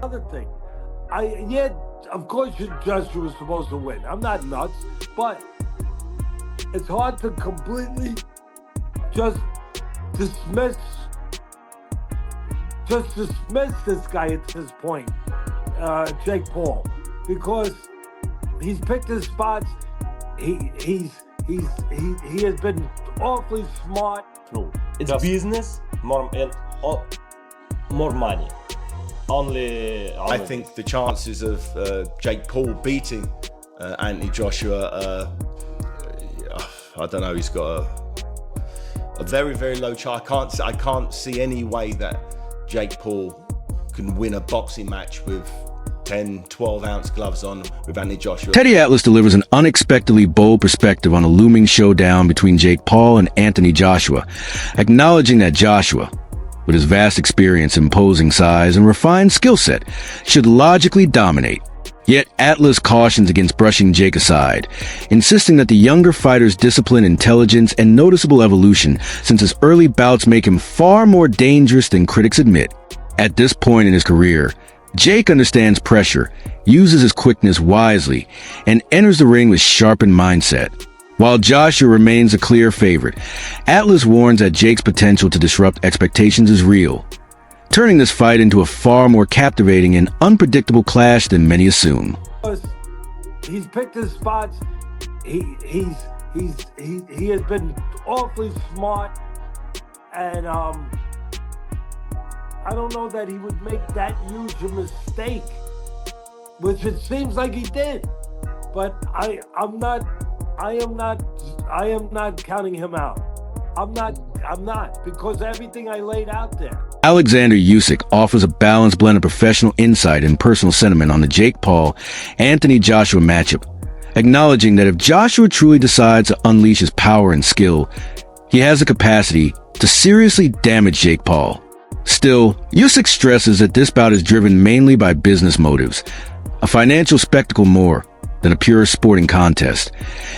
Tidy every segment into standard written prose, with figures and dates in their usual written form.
another thing. Yeah, of course Joshua was supposed to win. I'm not nuts, but it's hard to completely just dismiss this guy at this point, Jake Paul, because he's picked his spots. He has been awfully smart. True. It's just business, more money. Only I think the chances of Jake Paul beating Anthony Joshua, I don't know. He's got a very, very low chance. I can't see any way that Jake Paul can win a boxing match with 10, 12-ounce gloves on with Anthony Joshua. Teddy Atlas delivers an unexpectedly bold perspective on a looming showdown between Jake Paul and Anthony Joshua, acknowledging that Joshua, with his vast experience, imposing size, and refined skill set, should logically dominate. Yet Atlas cautions against brushing Jake aside, insisting that the younger fighter's discipline, intelligence, and noticeable evolution since his early bouts make him far more dangerous than critics admit. At this point in his career, Jake understands pressure, uses his quickness wisely, and enters the ring with sharpened mindset. While Joshua remains a clear favorite, Atlas warns that Jake's potential to disrupt expectations is real, turning this fight into a far more captivating and unpredictable clash than many assume. He's picked his spots. He has been awfully smart, and I don't know that he would make that huge a mistake, which it seems like he did. But I am not counting him out. I'm not, because everything I laid out there. Alexander Usyk offers a balanced blend of professional insight and personal sentiment on the Jake Paul-Anthony Joshua matchup, acknowledging that if Joshua truly decides to unleash his power and skill, he has the capacity to seriously damage Jake Paul. Still, Usyk stresses that this bout is driven mainly by business motives, a financial spectacle more than a pure sporting contest,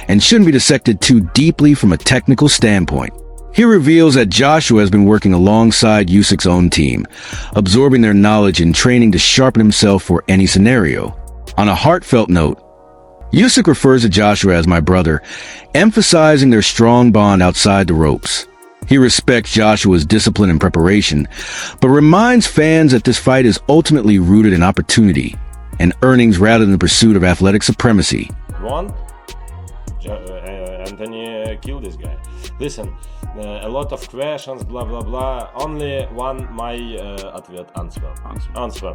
and shouldn't be dissected too deeply from a technical standpoint. He reveals that Joshua has been working alongside Usyk's own team, absorbing their knowledge and training to sharpen himself for any scenario. On a heartfelt note, Usyk refers to Joshua as my brother, emphasizing their strong bond outside the ropes. He respects Joshua's discipline and preparation, but reminds fans that this fight is ultimately rooted in opportunity and earnings rather than the pursuit of athletic supremacy. Anthony killed this guy. Listen, a lot of questions, blah blah blah. Only one my answer.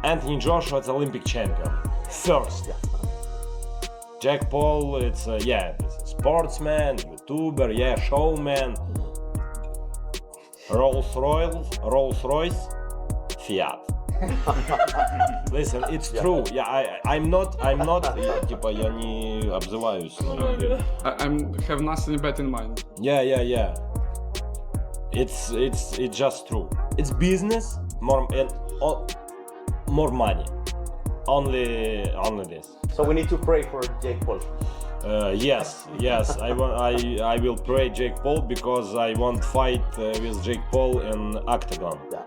Anthony Joshua is Olympic champion. First. Jake Paul, it's it's a sportsman, YouTuber, showman. Rolls Royce, Fiat. Listen, it's true. Yeah, I'm not. Типа я не обзываюсь. I have nothing bad in mind. Yeah. It's just true. It's business, more money. Only this. So we need to pray for Jake Paul. Yes. I will pray Jake Paul because I want fight with Jake Paul in octagon. Yeah.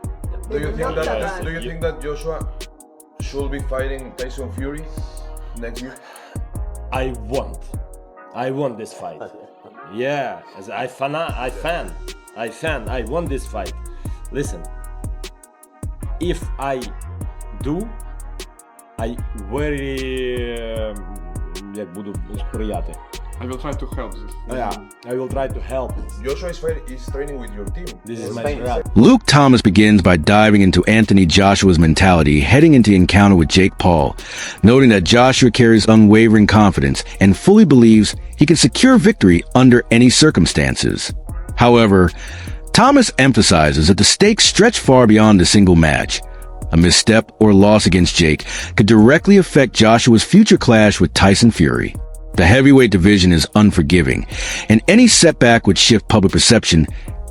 Do you think that Joshua should be fighting Tyson Fury next year? I want this fight. Yeah, as I want this fight. Listen, if I do, I very як буду сприяти. I will try to help this. Yeah, I will try to help. Joshua is training with your team. This is my strat. Luke Thomas begins by diving into Anthony Joshua's mentality heading into the encounter with Jake Paul, noting that Joshua carries unwavering confidence and fully believes he can secure victory under any circumstances. However, Thomas emphasizes that the stakes stretch far beyond a single match. A misstep or loss against Jake could directly affect Joshua's future clash with Tyson Fury. The heavyweight division is unforgiving, and any setback would shift public perception,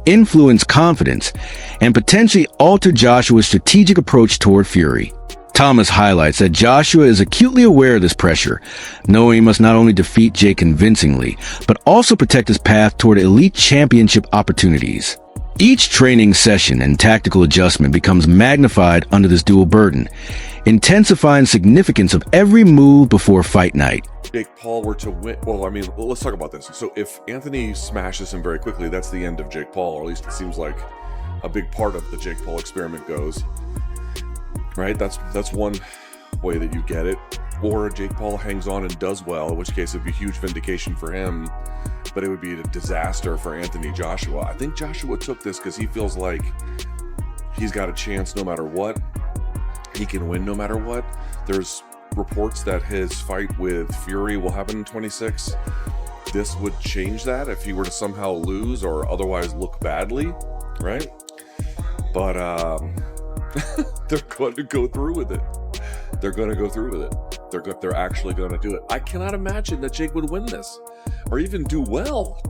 influence confidence, and potentially alter Joshua's strategic approach toward Fury. Thomas highlights that Joshua is acutely aware of this pressure, knowing he must not only defeat Jake convincingly, but also protect his path toward elite championship opportunities. Each training session and tactical adjustment becomes magnified under this dual burden, intensifying significance of every move before fight night. Jake Paul were to win, well, I mean, let's talk about this. So if Anthony smashes him very quickly, that's the end of Jake Paul, or at least it seems like a big part of the Jake Paul experiment goes. Right? That's one way that you get it. Or Jake Paul hangs on and does well, in which case it would be huge vindication for him, but it would be a disaster for Anthony Joshua. I think Joshua took this because he feels like he's got a chance no matter what. He can win no matter what. There's reports that his fight with Fury will happen in 26. This would change that if he were to somehow lose or otherwise look badly, right? But they're going to go through with it. They're going to go through with it. They're actually going to do it. I cannot imagine that Jake would win this or even do well.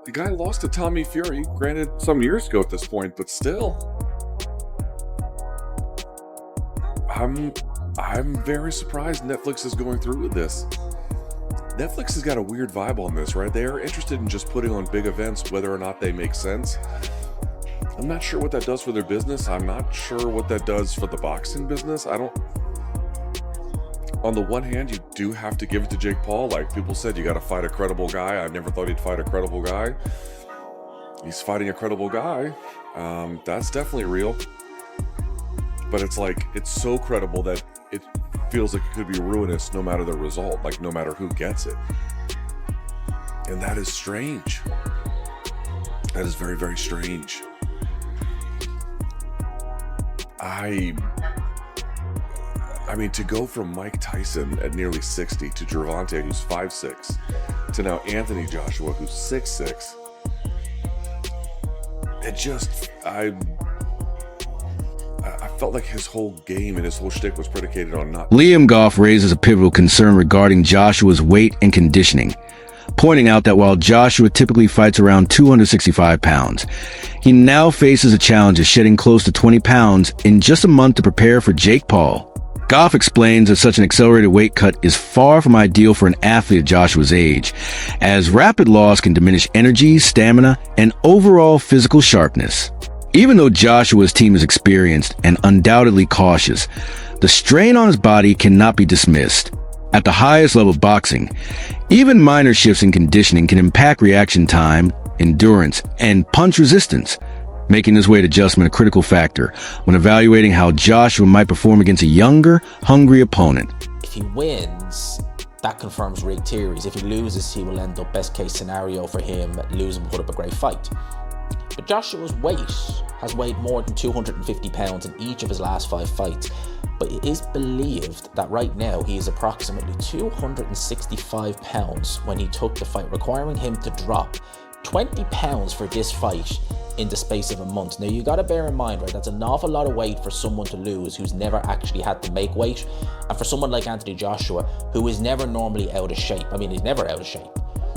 The guy lost to Tommy Fury, granted some years ago at this point, but still. I'm very surprised Netflix is going through with this. Netflix has got a weird vibe on this, right? They are interested in just putting on big events, whether or not they make sense. I'm not sure what that does for their business. I'm not sure what that does for the boxing business. On the one hand, you do have to give it to Jake Paul. Like people said, you got to fight a credible guy. I never thought he'd fight a credible guy. He's fighting a credible guy. That's definitely real. But it's like, it's so credible that it feels like it could be ruinous no matter the result, like no matter who gets it. And that is strange. That is very, very strange. I mean, to go from Mike Tyson at nearly 60 to Gervonta, who's 5'6", to now Anthony Joshua, who's 6'6", it just, I felt like his whole game and his whole shtick was predicated on not... Liam Goff raises a pivotal concern regarding Joshua's weight and conditioning, pointing out that while Joshua typically fights around 265 pounds, he now faces a challenge of shedding close to 20 pounds in just a month to prepare for Jake Paul. Goff explains that such an accelerated weight cut is far from ideal for an athlete of Joshua's age, as rapid loss can diminish energy, stamina, and overall physical sharpness. Even though Joshua's team is experienced and undoubtedly cautious, the strain on his body cannot be dismissed. At the highest level of boxing, even minor shifts in conditioning can impact reaction time, endurance, and punch resistance, making this weight adjustment a critical factor when evaluating how Joshua might perform against a younger, hungry opponent. If he wins, that confirms rigged theories. If he loses, he will end up, best case scenario for him, lose and put up a great fight. But Joshua's weight has weighed more than 250 pounds in each of his last 5 fights. But it is believed that right now he is approximately 265 pounds when he took the fight, requiring him to drop 20 pounds for this fight in the space of a month. Now you gotta bear in mind, right, that's an awful lot of weight for someone to lose who's never actually had to make weight. And for someone like Anthony Joshua, who is never normally out of shape. I mean, he's never out of shape.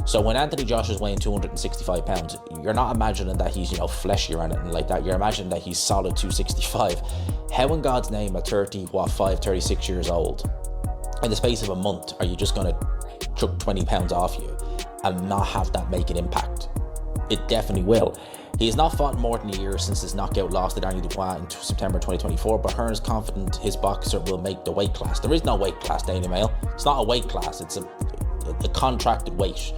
So when Anthony Joshua's weighing 265 pounds, you're not imagining that he's, fleshy or anything like that. You're imagining that he's solid 265. How in God's name at 36 years old, in the space of a month, are you just gonna chuck 20 pounds off you and not have that make an impact? It definitely will. He has not fought more than a year since his knockout loss to Daniel Dubois in September 2024, but Hearn is confident his boxer will make the weight class. There is no weight class, Daily Mail. It's not a weight class, it's a contracted weight.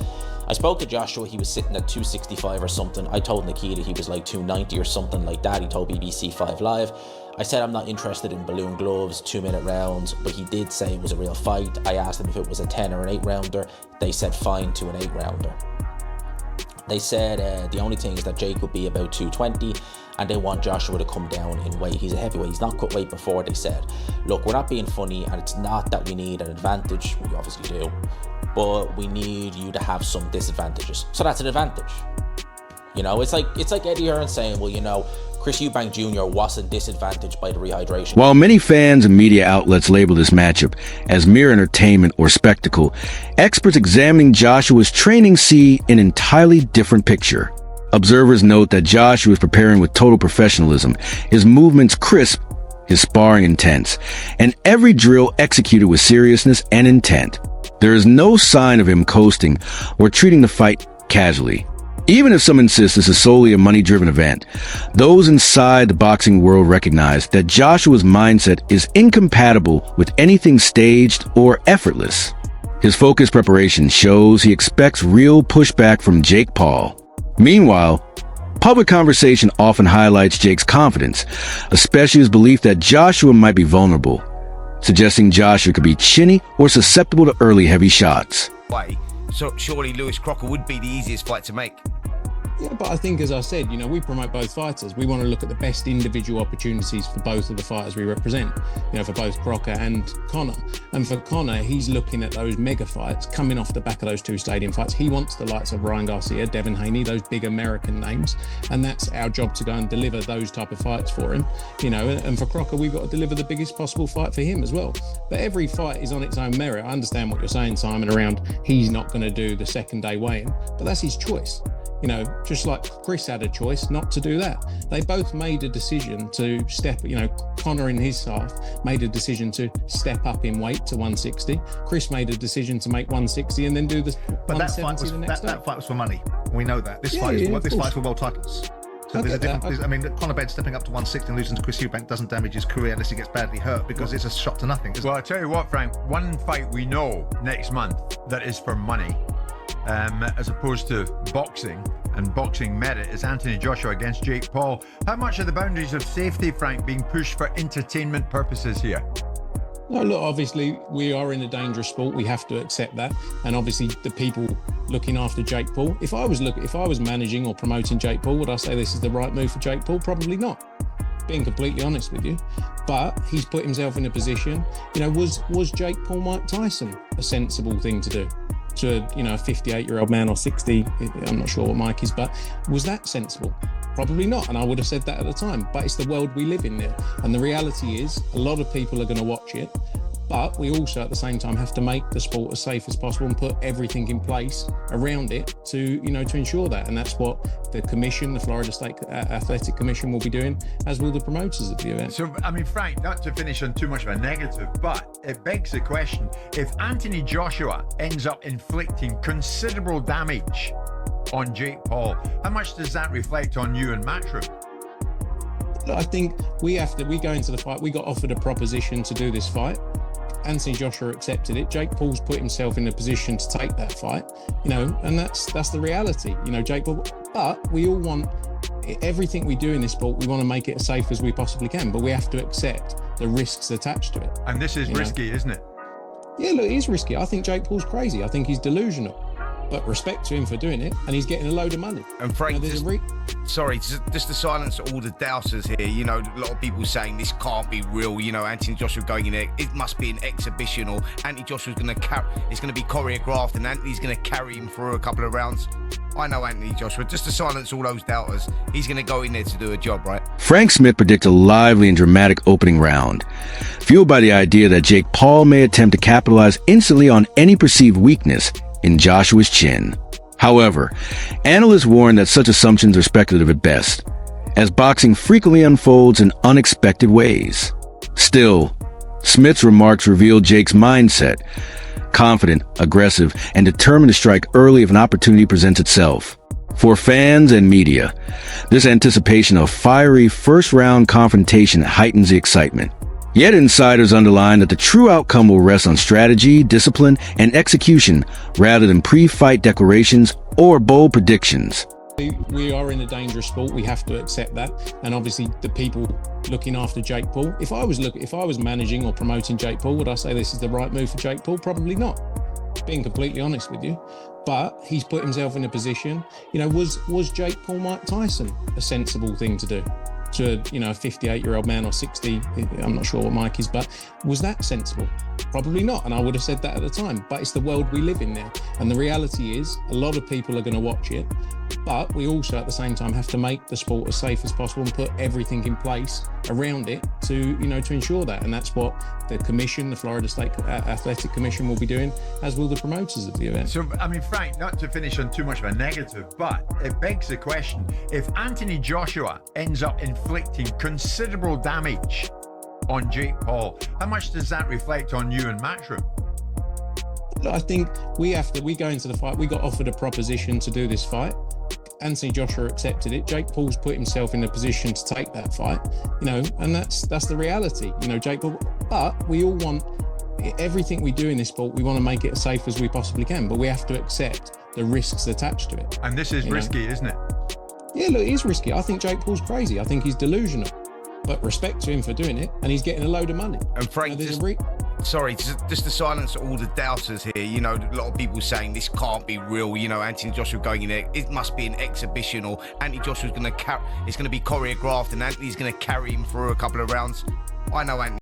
I spoke to Joshua, he was sitting at 265 or something. I told Nikita he was like 290 or something like that. He told BBC 5 Live. I said I'm not interested in balloon gloves, 2-minute rounds, but he did say it was a real fight. I asked him if it was a 10 or an 8-rounder. They said fine to an 8-rounder. They said the only thing is that Jake would be about 220 and they want Joshua to come down in weight. He's a heavyweight, he's not cut weight before, they said. Look, we're not being funny and it's not that we need an advantage, we obviously do, but we need you to have some disadvantages. So that's an advantage. It's like Eddie Hearn saying, well, Chris Eubank Jr. wasn't disadvantaged by the rehydration. While many fans and media outlets label this matchup as mere entertainment or spectacle, experts examining Joshua's training see an entirely different picture. Observers note that Joshua is preparing with total professionalism, his movements crisp, his sparring intense, and every drill executed with seriousness and intent. There is no sign of him coasting or treating the fight casually. Even if some insist this is solely a money-driven event, those inside the boxing world recognize that Joshua's mindset is incompatible with anything staged or effortless. His focused preparation shows he expects real pushback from Jake Paul. Meanwhile, public conversation often highlights Jake's confidence, especially his belief that Joshua might be vulnerable, suggesting Joshua could be chinny or susceptible to early heavy shots. So surely Lewis Crocker would be the easiest fight to make. Yeah, but I think, as I said, we promote both fighters. We want to look at the best individual opportunities for both of the fighters we represent, for both Crocker and Conor. And for Conor, he's looking at those mega fights coming off the back of those 2 stadium fights. He wants the likes of Ryan Garcia, Devin Haney, those big American names. And that's our job to go and deliver those type of fights for him. And for Crocker, we've got to deliver the biggest possible fight for him as well. But every fight is on its own merit. I understand what you're saying, Simon, around he's not going to do the second day weigh-in, but that's his choice. Just like Chris had a choice not to do that. They both made a decision to step, Conor in his half made a decision to step up in weight to 160. Chris made a decision to make 160 and then do the 170 the next day. That fight was for money. We know that. This fight is for world titles. So there's a difference. Conor Benn stepping up to 160 and losing to Chris Eubank doesn't damage his career unless he gets badly hurt, because it's a shot to nothing. Well, I tell you what, Frank, one fight we know next month that is for money, as opposed to boxing and boxing merit, is Anthony Joshua against Jake Paul. How much are the boundaries of safety, Frank, being pushed for entertainment purposes here? No, look, obviously we are in a dangerous sport. We have to accept that. And obviously the people looking after Jake Paul, if I was managing or promoting Jake Paul, would I say this is the right move for Jake Paul? Probably not, being completely honest with you. But he's put himself in a position, was Jake Paul Mike Tyson a sensible thing to do? To a 58-year-old man, or 60, I'm not sure what Mike is, but was that sensible? Probably not, and I would have said that at the time. But it's the world we live in now, and the reality is a lot of people are going to watch it, but we also at the same time have to make the sport as safe as possible and put everything in place around it to ensure that. And that's what the commission, the Florida State Athletic Commission, will be doing, as will the promoters of the event. So, Frank, not to finish on too much of a negative, but it begs the question, if Anthony Joshua ends up inflicting considerable damage on Jake Paul, how much does that reflect on you and Matchroom? I think we go into the fight, we got offered a proposition to do this fight. Anthony Joshua accepted it. Jake Paul's put himself in a position to take that fight, and that's the reality, Jake Paul. But we all want everything we do in this sport, we want to make it as safe as we possibly can, but we have to accept the risks attached to it. And this is risky, isn't it? Yeah, look, it is risky. I think Jake Paul's crazy. I think he's delusional. But respect to him for doing it, and he's getting a load of money. And Frank, just to silence all the doubters here, a lot of people saying this can't be real, Anthony Joshua going in there, it must be an exhibition, or Anthony Joshua's going to it's going to be choreographed and Anthony's going to carry him through a couple of rounds. I know Anthony Joshua, just to silence all those doubters, he's going to go in there to do a job, right? Frank Smith predicts a lively and dramatic opening round, fueled by the idea that Jake Paul may attempt to capitalize instantly on any perceived weakness in Joshua's chin. However, analysts warn that such assumptions are speculative at best, as boxing frequently unfolds in unexpected ways. Still, Smith's remarks reveal Jake's mindset: confident, aggressive, and determined to strike early if an opportunity presents itself. For fans and media, this anticipation of fiery first-round confrontation heightens the excitement. Yet insiders underline that the true outcome will rest on strategy, discipline, and execution rather than pre-fight declarations or bold predictions. We are in a dangerous sport. We have to accept that. And obviously the people looking after Jake Paul, if I was managing or promoting Jake Paul, would I say this is the right move for Jake Paul? Probably not, being completely honest with you. But he's put himself in a position, was Jake Paul Mike Tyson a sensible thing to do? To a 58-year-old man, or 60, I'm not sure what Mike is, but was that sensible? Probably not, and I would have said that at the time. But it's the world we live in now, and the reality is a lot of people are going to watch it, but we also at the same time have to make the sport as safe as possible and put everything in place around it to ensure that. And that's what the commission, the Florida State Athletic Commission, will be doing, as will the promoters of the event. So, Frank, not to finish on too much of a negative, but it begs the question, if Anthony Joshua ends up inflicting considerable damage on Jake Paul, how much does that reflect on you and Matchroom? I think we go into the fight, we got offered a proposition to do this fight. Anthony Joshua accepted it. Jake Paul's put himself in a position to take that fight, you know, and that's the reality. You know, Jake Paul. But we all want everything we do in this sport. We want to make it as safe as we possibly can, but we have to accept the risks attached to it. And this is risky, isn't it? Yeah, look, it is risky. I think Jake Paul's crazy. I think he's delusional. But respect to him for doing it, and he's getting a load of money. And Frank, just to silence all the doubters here. You know, a lot of people saying this can't be real. You know, Anthony Joshua going in there, it must be an exhibition, or Anthony Joshua's going to it's going to be choreographed, and Anthony's going to carry him through a couple of rounds. I know Anthony